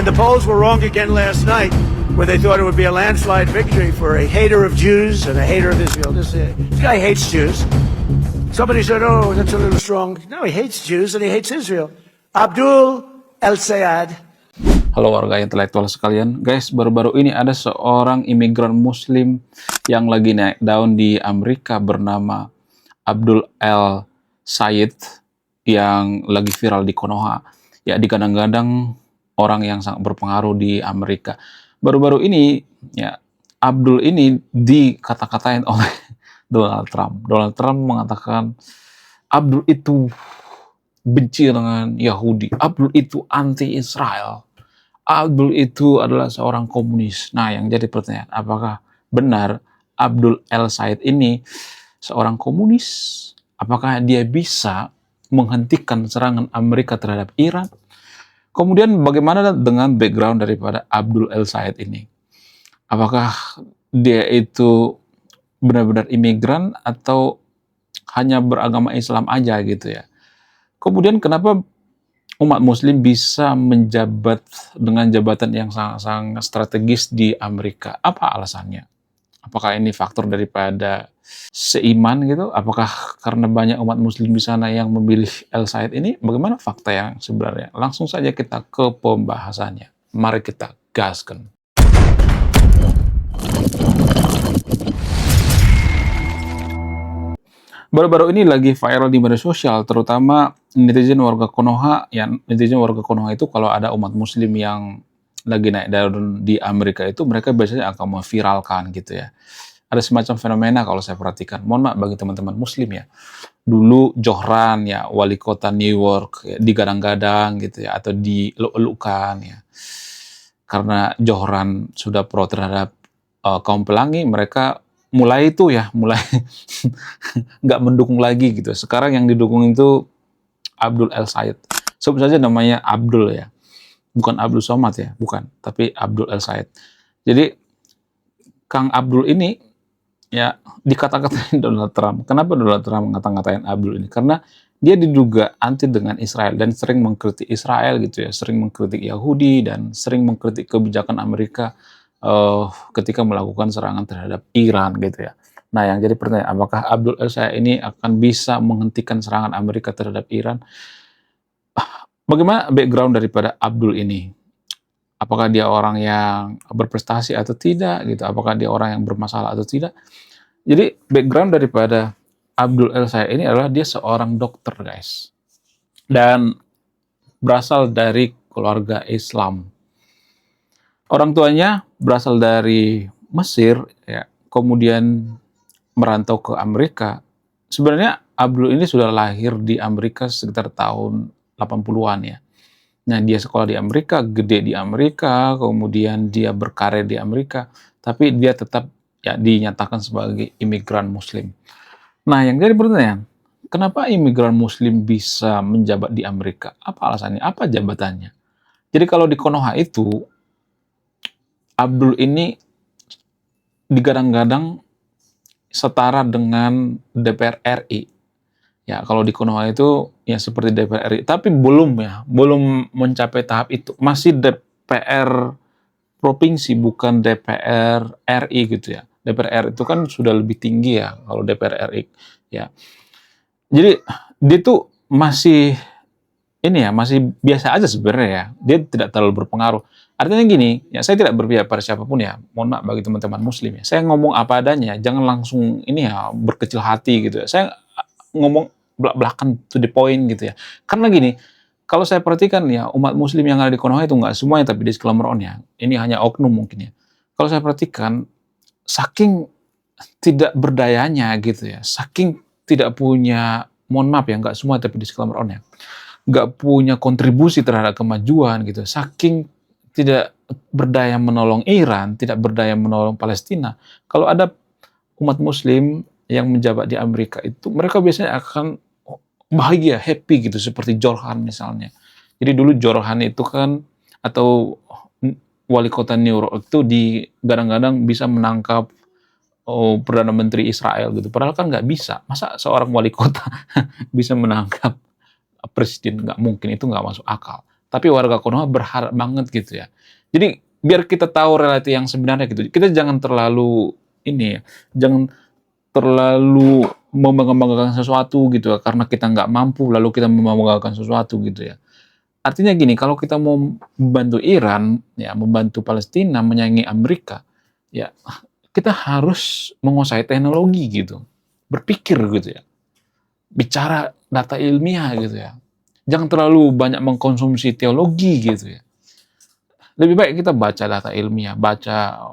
And the polls were wrong again last night, where they thought it would be a landslide victory for a hater of Jews and a hater of Israel. This guy hates Jews. Somebody said, oh, that's a little strong. No, he hates Jews and he hates Israel. Abdul El-Sayed. Halo warga intelektual sekalian. Guys, baru-baru ini ada seorang imigran muslim yang lagi naik daun di Amerika bernama Abdul El-Sayed yang lagi viral di Konoha. Ya, digadang-gadang orang yang sangat berpengaruh di Amerika. Baru-baru ini, ya, Abdul ini dikata-katain oleh Donald Trump. Donald Trump mengatakan Abdul itu benci dengan Yahudi. Abdul itu anti-Israel. Abdul itu adalah seorang komunis. Nah, yang jadi pertanyaan, apakah benar Abdul El-Sayed ini seorang komunis? Apakah dia bisa menghentikan serangan Amerika terhadap Iran? Kemudian bagaimana dengan background daripada Abdul El-Sayed ini? Apakah dia itu benar-benar imigran atau hanya beragama Islam aja gitu ya? Kemudian kenapa umat muslim bisa menjabat dengan jabatan yang sangat-sangat strategis di Amerika? Apa alasannya? Apakah ini faktor daripada seiman gitu? Apakah karena banyak umat muslim di sana yang memilih El-Sayed ini? Bagaimana fakta yang sebenarnya? Langsung saja kita ke pembahasannya. Mari kita gaskan. Baru-baru ini lagi viral di media sosial, terutama netizen warga Konoha. Ya, netizen warga Konoha itu kalau ada umat muslim yang lagi naik daun di Amerika itu, mereka biasanya akan memviralkan gitu ya. Ada semacam fenomena kalau saya perhatikan. Mohon maaf bagi teman-teman muslim ya. Dulu Johran ya, wali kota New York, ya, digadang-gadang gitu ya, atau dieluk-elukan ya. Karena Johran sudah pro terhadap kaum pelangi, mereka mulai nggak mendukung lagi gitu. Sekarang yang didukung itu Abdul El-Sayed. Sebut saja namanya Abdul ya. Bukan Abdul Somad ya, bukan. Tapi Abdul El-Sayed. Jadi Kang Abdul ini ya dikata-katain Donald Trump. Kenapa Donald Trump ngata-ngatain Abdul ini? Karena dia diduga anti dengan Israel dan sering mengkritik Israel gitu ya, sering mengkritik Yahudi dan sering mengkritik kebijakan Amerika ketika melakukan serangan terhadap Iran gitu ya. Nah, yang jadi pertanyaan, apakah Abdul El-Sayed ini akan bisa menghentikan serangan Amerika terhadap Iran? Bagaimana background daripada Abdul ini? Apakah dia orang yang berprestasi atau tidak gitu? Apakah dia orang yang bermasalah atau tidak? Jadi background daripada Abdul El-Sayed ini adalah dia seorang dokter, guys. Dan berasal dari keluarga Islam. Orang tuanya berasal dari Mesir ya, kemudian merantau ke Amerika. Sebenarnya Abdul ini sudah lahir di Amerika sekitar tahun 80-an ya. Nah, dia sekolah di Amerika, gede di Amerika, kemudian dia berkarir di Amerika, tapi dia tetap ya dinyatakan sebagai imigran muslim. Nah, yang jadi pertanyaan, kenapa imigran muslim bisa menjabat di Amerika? Apa alasannya? Apa jabatannya? Jadi kalau di Konoha itu, Abdul ini digadang-gadang setara dengan DPR RI. Ya, kalau di Konoha itu ya seperti DPR RI, tapi belum mencapai tahap itu. Masih DPR provinsi, bukan DPR RI gitu ya. DPR RI itu kan sudah lebih tinggi ya kalau DPR RI ya. Jadi dia tuh masih masih biasa aja sebenarnya ya. Dia tidak terlalu berpengaruh. Artinya gini, ya saya tidak berpihak pada siapapun ya. Mohon maaf bagi teman-teman muslim ya. Saya ngomong apa adanya, jangan langsung berkecil hati gitu ya. Saya ngomong belak-belakan to the point gitu ya. Karena gini, kalau saya perhatikan ya, umat muslim yang ada di Konoha itu nggak semuanya, tapi disclaimer on ya. Ini hanya oknum mungkin ya. Kalau saya perhatikan, saking tidak berdayanya gitu ya. Saking tidak punya, mohon maaf ya, nggak semua tapi disclaimer on ya. Nggak punya kontribusi terhadap kemajuan gitu. Saking tidak berdaya menolong Iran, tidak berdaya menolong Palestina. Kalau ada umat muslim yang menjabat di Amerika itu, mereka biasanya akan bahagia, happy gitu, seperti Jorhan misalnya. Jadi dulu Jorhan itu kan, atau wali kota New York itu digadang-gadang bisa menangkap Perdana Menteri Israel gitu. Padahal kan nggak bisa. Masa seorang wali kota bisa menangkap presiden? Nggak mungkin, itu nggak masuk akal. Tapi warga Konoha berharap banget gitu ya. Jadi biar kita tahu realiti yang sebenarnya gitu. Kita jangan terlalu ini ya, jangan terlalu membanggakan sesuatu gitu ya, karena kita nggak mampu lalu kita membanggakan sesuatu gitu ya. Artinya gini, kalau kita mau membantu Iran, ya membantu Palestina, menyaingi Amerika, ya kita harus menguasai teknologi gitu, berpikir gitu ya, bicara data ilmiah gitu ya. Jangan terlalu banyak mengkonsumsi teologi gitu ya. Lebih baik kita baca data ilmiah, baca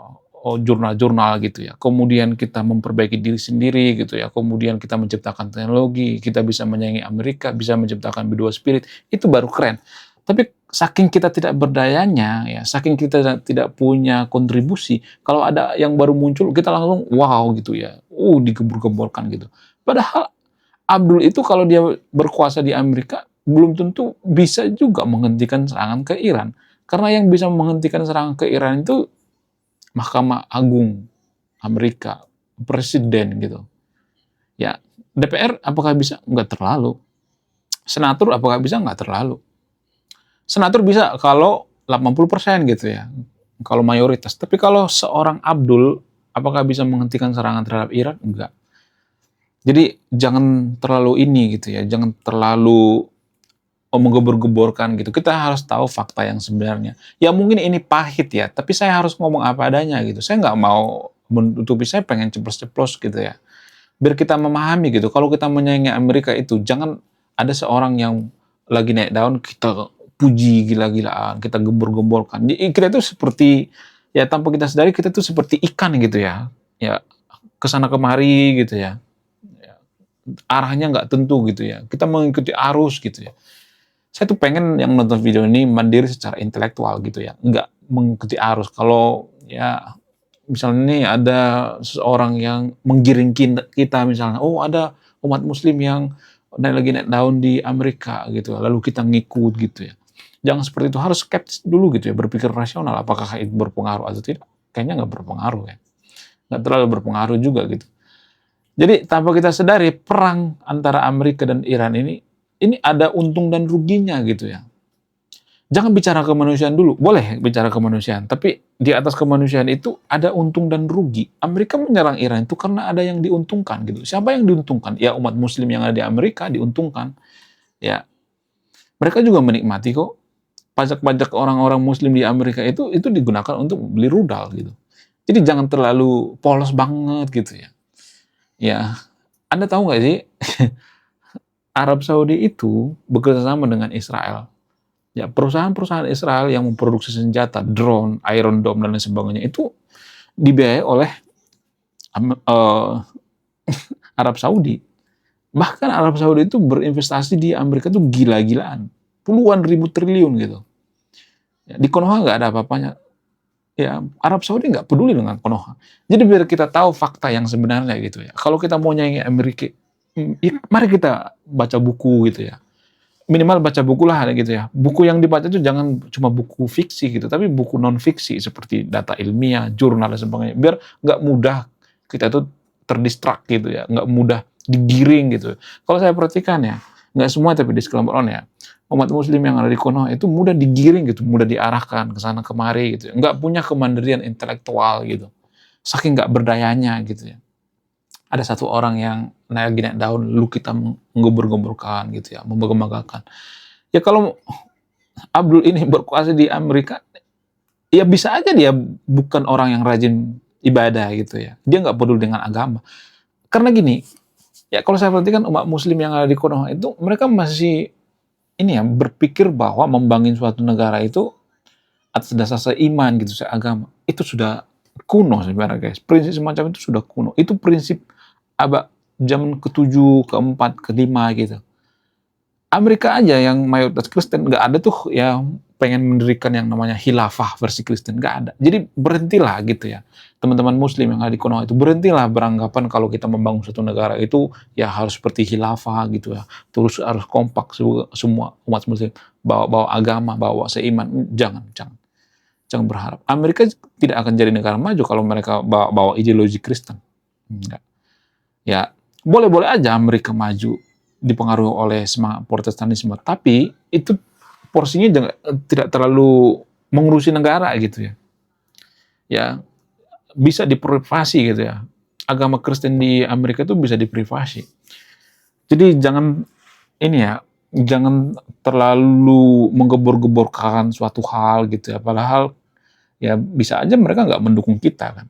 jurnal-jurnal gitu ya. Kemudian kita memperbaiki diri sendiri gitu ya. Kemudian kita menciptakan teknologi, kita bisa menyaingi Amerika, bisa menciptakan B2 Spirit, itu baru keren. Tapi saking kita tidak berdayanya ya, saking kita tidak punya kontribusi, kalau ada yang baru muncul kita langsung wow gitu ya. Digebur-geburkan gitu. Padahal Abdul itu kalau dia berkuasa di Amerika belum tentu bisa juga menghentikan serangan ke Iran. Karena yang bisa menghentikan serangan ke Iran itu Mahkamah Agung Amerika, presiden gitu. Ya, DPR apakah bisa? Nggak terlalu. Senator apakah bisa? Nggak terlalu. Senator bisa kalau 80% gitu ya, kalau mayoritas. Tapi kalau seorang Abdul, apakah bisa menghentikan serangan terhadap Iran? Enggak. Jadi jangan terlalu ini gitu ya, jangan terlalu menggebor-geborkan gitu. Kita harus tahu fakta yang sebenarnya. Ya mungkin ini pahit ya, tapi saya harus ngomong apa adanya gitu. Saya nggak mau menutupi, saya pengen ceplos-ceplos gitu ya. Biar kita memahami gitu, kalau kita menyaingi Amerika itu, jangan ada seorang yang lagi naik daun, kita puji gila-gilaan, kita gembor-gemborkan. Jadi kita itu seperti, ya tanpa kita sadari, kita itu seperti ikan gitu ya. Ya, kesana kemari gitu ya. Arahnya nggak tentu gitu ya. Kita mengikuti arus gitu ya. Saya tuh pengen yang nonton video ini mandiri secara intelektual gitu ya, nggak mengikuti arus. Kalau ya misalnya nih ada seseorang yang menggiring kita misalnya, ada umat muslim yang lagi naik daun di Amerika gitu, lalu kita ngikut gitu ya. Jangan seperti itu, harus skeptis dulu gitu ya, berpikir rasional, apakah itu berpengaruh atau tidak. Kayaknya nggak berpengaruh ya, nggak terlalu berpengaruh juga gitu. Jadi tanpa kita sadari, perang antara Amerika dan Iran ini ada untung dan ruginya gitu ya. Jangan bicara kemanusiaan dulu, boleh bicara kemanusiaan, tapi di atas kemanusiaan itu ada untung dan rugi. Amerika menyerang Iran itu karena ada yang diuntungkan gitu. Siapa yang diuntungkan? Ya umat muslim yang ada di Amerika diuntungkan. Ya, mereka juga menikmati kok. Pajak-pajak orang-orang muslim di Amerika itu digunakan untuk beli rudal gitu. Jadi jangan terlalu polos banget gitu ya. Ya, Anda tahu nggak sih? Arab Saudi itu bekerjasama dengan Israel. Ya, perusahaan-perusahaan Israel yang memproduksi senjata, drone, Iron Dome, dan lain sebagainya itu dibiayai oleh Arab Saudi. Bahkan Arab Saudi itu berinvestasi di Amerika itu gila-gilaan. Puluhan ribu triliun gitu. Ya, di Konoha nggak ada apa-apanya. Ya, Arab Saudi nggak peduli dengan Konoha. Jadi biar kita tahu fakta yang sebenarnya gitu ya. Kalau kita mau nyanyi Amerika, ya, mari kita baca buku gitu ya. Minimal baca buku lah gitu ya. Buku yang dibaca itu jangan cuma buku fiksi gitu, tapi buku non fiksi seperti data ilmiah, jurnal dan sebagainya. Biar nggak mudah kita itu terdistrak gitu ya, nggak mudah digiring gitu. Kalau saya perhatikan ya, nggak semua tapi di sekelompok orang ya, umat muslim yang ada di Konoha itu mudah digiring gitu, mudah diarahkan ke sana kemari gitu. Nggak punya kemandirian intelektual gitu. Saking nggak berdayanya gitu ya. Ada satu orang yang naik daun, lalu kita menggembur-gemburkan gitu ya, membanggakan. Ya kalau Abdul ini berkuasa di Amerika, ya bisa aja dia bukan orang yang rajin ibadah gitu ya. Dia nggak peduli dengan agama. Karena gini, ya kalau saya perhatikan umat muslim yang ada di Konoha itu, mereka masih ini ya, berpikir bahwa membangun suatu negara itu atas dasar seiman gitu, seagama. Itu sudah kuno sebenarnya guys. Prinsip semacam itu sudah kuno. Itu prinsip abad zaman ke-7, ke-4, ke-5 gitu. Amerika aja yang mayoritas Kristen, nggak ada tuh yang pengen mendirikan yang namanya khilafah versi Kristen, nggak ada. Jadi berhentilah gitu ya. Teman-teman muslim yang ada di Konoha itu, berhentilah beranggapan kalau kita membangun satu negara itu ya harus seperti khilafah gitu ya. Terus harus kompak semua umat muslim, bawa agama, bawa seiman. Jangan berharap. Amerika tidak akan jadi negara maju kalau mereka bawa ideologi Kristen. Enggak. Ya, boleh-boleh aja Amerika maju dipengaruhi oleh semangat Protestanisme, tapi itu porsinya tidak terlalu mengurusi negara gitu ya. Ya, bisa diprivasi gitu ya. Agama Kristen di Amerika itu bisa diprivasi. Jadi jangan ini ya, jangan terlalu menggebor-geborkan suatu hal gitu ya. Padahal ya bisa aja mereka nggak mendukung kita kan.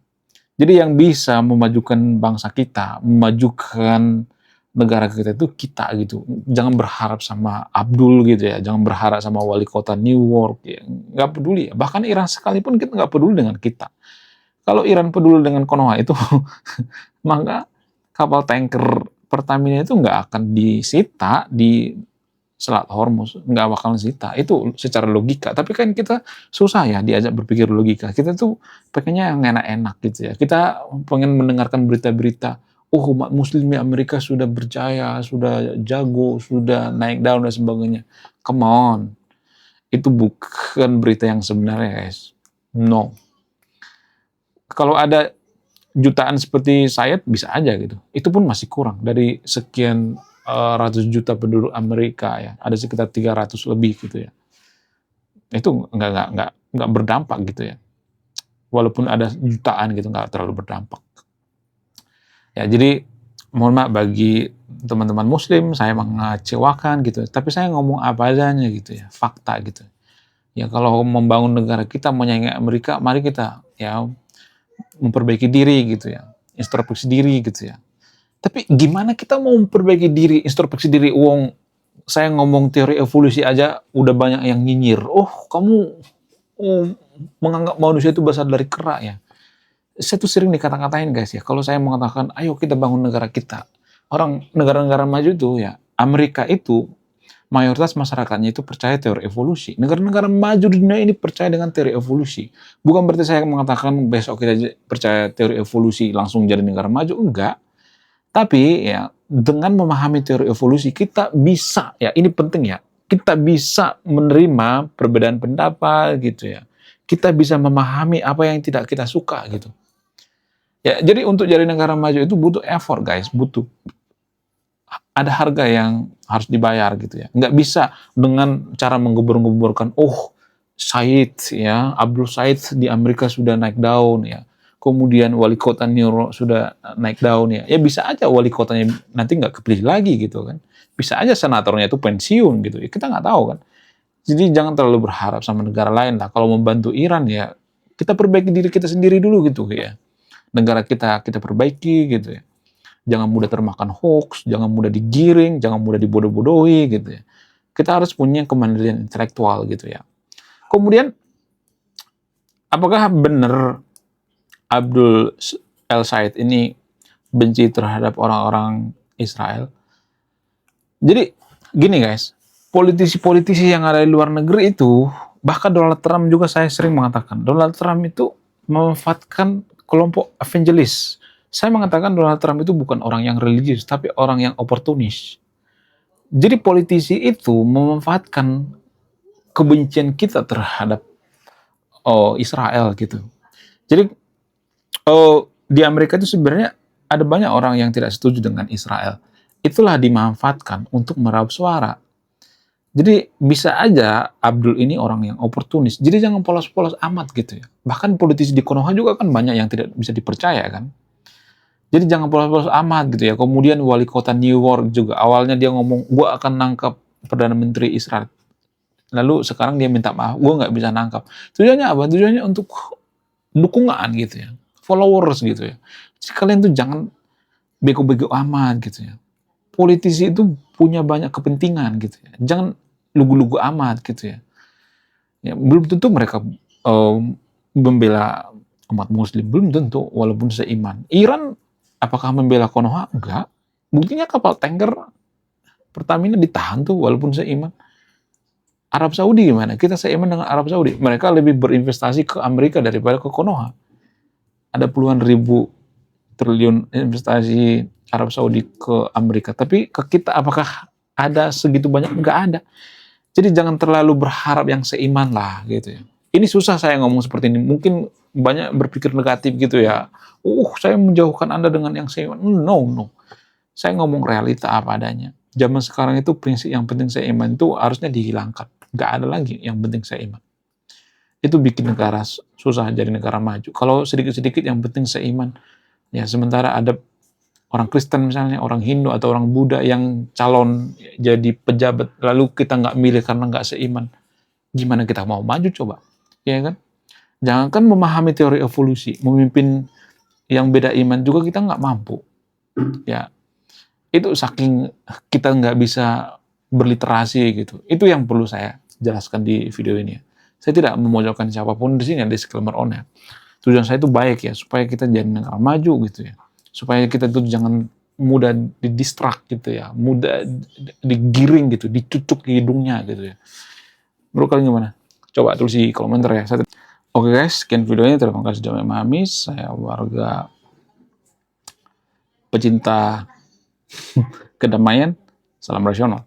Jadi yang bisa memajukan bangsa kita, memajukan negara kita itu kita gitu. Jangan berharap sama Abdul gitu ya, jangan berharap sama wali kota New York ya. Nggak peduli ya. Bahkan Iran sekalipun kita nggak peduli dengan kita. Kalau Iran peduli dengan Konoha itu, maka kapal tanker Pertamina itu nggak akan disita di Selat Hormuz, nggak bakal disita. Itu secara logika. Tapi kan kita susah ya diajak berpikir logika. Kita tuh pengennya yang enak-enak gitu ya. Kita pengen mendengarkan berita-berita, oh umat muslim di Amerika sudah berjaya, sudah jago, sudah naik daun dan sebagainya. Come on. Itu bukan berita yang sebenarnya guys. No. Kalau ada jutaan seperti saya bisa aja gitu. Itu pun masih kurang dari sekian ratus juta penduduk Amerika ya. Ada sekitar 300 lebih gitu ya. Itu nggak berdampak gitu ya. Walaupun ada jutaan gitu nggak terlalu berdampak. Ya jadi mohon maaf bagi teman-teman Muslim saya mengecewakan gitu. Tapi saya ngomong apa adanya gitu ya, fakta gitu. Ya kalau membangun negara kita menyaingi Amerika, mari kita ya memperbaiki diri gitu ya, introspeksi diri gitu ya. Tapi gimana kita mau memperbaiki diri, introspeksi diri, saya ngomong teori evolusi aja udah banyak yang nyinyir. Oh, kamu menganggap manusia itu berasal dari kera ya. Saya tuh sering dikata-katain guys ya, kalau saya mengatakan, ayo kita bangun negara kita. Orang negara-negara maju tuh ya, Amerika itu mayoritas masyarakatnya itu percaya teori evolusi. Negara-negara maju di dunia ini percaya dengan teori evolusi. Bukan berarti saya mengatakan besok kita percaya teori evolusi langsung jadi negara maju, enggak. Tapi ya dengan memahami teori evolusi kita bisa, ya ini penting ya, kita bisa menerima perbedaan pendapat gitu ya. Kita bisa memahami apa yang tidak kita suka gitu. Ya, jadi untuk jadi negara maju itu butuh effort guys, butuh ada harga yang harus dibayar gitu ya. Nggak bisa dengan cara menggebor-geborkan, Said ya, Abdul Said di Amerika sudah naik daun ya. Kemudian wali kota New York sudah naik daun ya. Ya bisa aja wali kotanya nanti nggak kepilih lagi gitu kan. Bisa aja senatornya itu pensiun gitu. Ya, kita nggak tahu kan. Jadi jangan terlalu berharap sama negara lain lah. Kalau membantu Iran ya kita perbaiki diri kita sendiri dulu gitu ya. Negara kita perbaiki gitu ya. Jangan mudah termakan hoax, jangan mudah digiring, jangan mudah dibodoh-bodohi gitu ya. Kita harus punya kemandirian intelektual gitu ya. Kemudian apakah benar Abdul El Said ini benci terhadap orang-orang Israel? Jadi gini guys, politisi-politisi yang ada di luar negeri itu, bahkan Donald Trump juga saya sering mengatakan, Donald Trump itu memanfaatkan kelompok evangelis. Saya mengatakan Donald Trump itu bukan orang yang religius, tapi orang yang oportunis. Jadi politisi itu memanfaatkan kebencian kita terhadap Israel gitu. Jadi di Amerika itu sebenarnya ada banyak orang yang tidak setuju dengan Israel. Itulah dimanfaatkan untuk meraup suara. Jadi bisa aja Abdul ini orang yang oportunis. Jadi jangan polos-polos amat gitu ya. Bahkan politisi di Konoha juga kan banyak yang tidak bisa dipercaya kan. Jadi jangan polos-polos amat gitu ya. Kemudian wali kota New York juga awalnya dia ngomong, gua akan nangkap Perdana Menteri Israel. Lalu sekarang dia minta maaf, gua nggak bisa nangkap. Tujuannya apa? Tujuannya untuk dukungan gitu ya. Followers gitu ya. Jadi kalian tuh jangan bego-bego amat gitu ya. Politisi itu punya banyak kepentingan gitu ya. Jangan lugu-lugu amat gitu ya. Ya belum tentu mereka membela umat muslim, belum tentu walaupun seiman. Iran apakah membela Konoha? Enggak. Buktinya kapal tanker Pertamina ditahan tuh walaupun seiman. Arab Saudi gimana? Kita seiman dengan Arab Saudi. Mereka lebih berinvestasi ke Amerika daripada ke Konoha. Ada puluhan ribu triliun investasi Arab Saudi ke Amerika. Tapi ke kita apakah ada segitu banyak? Enggak ada. Jadi jangan terlalu berharap yang seiman lah gitu ya. Ini susah saya ngomong seperti ini. Mungkin banyak berpikir negatif gitu ya. Saya menjauhkan Anda dengan yang seiman. No. Saya ngomong realita apa adanya. Zaman sekarang itu prinsip yang penting seiman itu harusnya dihilangkan. nggak ada lagi yang penting seiman. Itu bikin negara susah jadi negara maju. Kalau sedikit-sedikit yang penting seiman, ya sementara ada orang Kristen misalnya, orang Hindu atau orang Buddha yang calon jadi pejabat, lalu kita nggak milih karena nggak seiman, gimana kita mau maju coba? Ya kan? Jangankan memahami teori evolusi, memimpin yang beda iman juga kita nggak mampu. Ya, itu saking kita nggak bisa berliterasi gitu. Itu yang perlu saya jelaskan di video ini. Saya tidak memojokkan siapapun di sini, ada disclaimer on ya. Tujuan saya itu baik ya, supaya kita jadi negara maju gitu ya. Supaya kita tuh jangan mudah didistrak gitu ya, mudah digiring gitu, dicucuk hidungnya gitu ya. Menurut kalian gimana? Coba tulis di komentar ya. Oke guys, sekian videonya. Terima kasih sudah memahami. Saya warga pecinta kedamaian. Salam rasional.